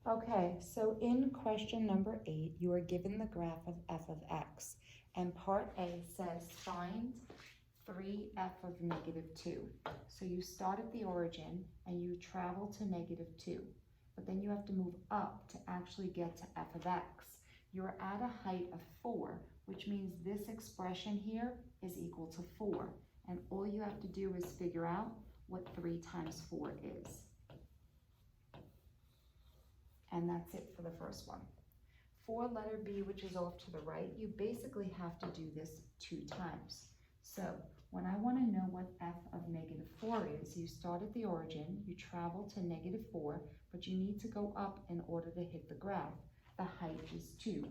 Okay, so in question number 8, you are given the graph of f of x, and part A says find 3f of negative 2. So you start at the origin and you travel to negative 2, but then you have to move up to actually get to f of x. You're at a height of 4, which means this expression here is equal to 4, and all you have to do is figure out what 3 times 4 is. And that's it for the first one. For letter B, which is off to the right, you basically have to do this 2 times. So when I want to know what f of negative 4 is, you start at the origin, you travel to negative 4, but you need to go up in order to hit the graph. The height is 2.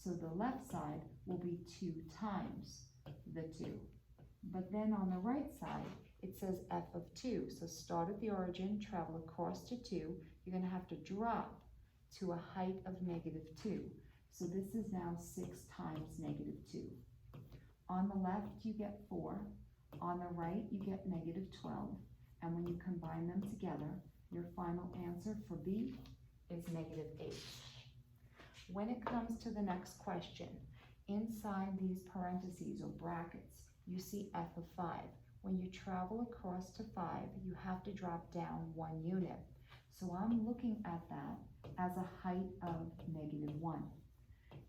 So the left side will be 2 times the 2. But then on the right side, it says f of 2. So start at the origin, travel across to 2. You're going to have to drop to a height of negative 2. So this is now 6 times negative 2. On the left, you get 4. On the right, you get negative 12. And when you combine them together, your final answer for B is negative 8. When it comes to the next question, inside these parentheses or brackets, you see f of 5. When you travel across to 5, you have to drop down 1 unit. So I'm looking at that as a height of negative 1.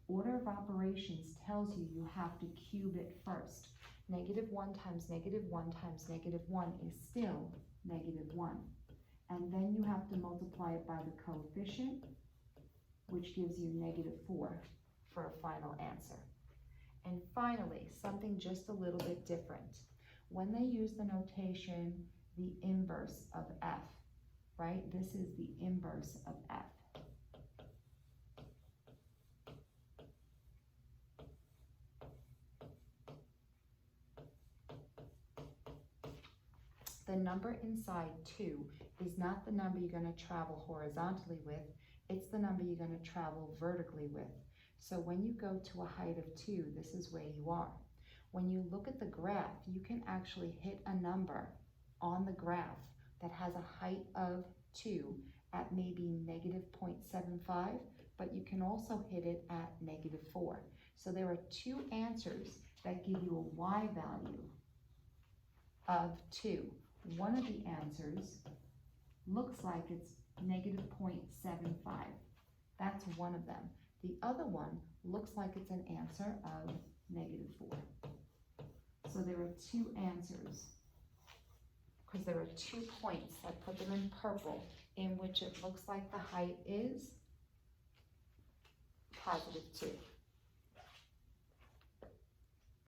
Order of operations tells you you have to cube it first. Negative 1 times negative 1 times negative 1 is still negative 1. And then you have to multiply it by the coefficient, which gives you negative 4 for a final answer. And finally, something just a little bit different. When they use the notation, the inverse of f, right? This is the inverse of f. The number inside 2 is not the number you're going to travel horizontally with, it's the number you're going to travel vertically with. So when you go to a height of 2, this is where you are. When you look at the graph, you can actually hit a number on the graph that has a height of 2 at maybe negative 0.75, but you can also hit it at negative 4. So there are 2 answers that give you a y value of 2. One of the answers looks like it's negative 0.75. That's one of them. The other one looks like it's an answer of negative 4. So there are 2 answers, because there are 2 points, I put them in purple, in which it looks like the height is positive 2.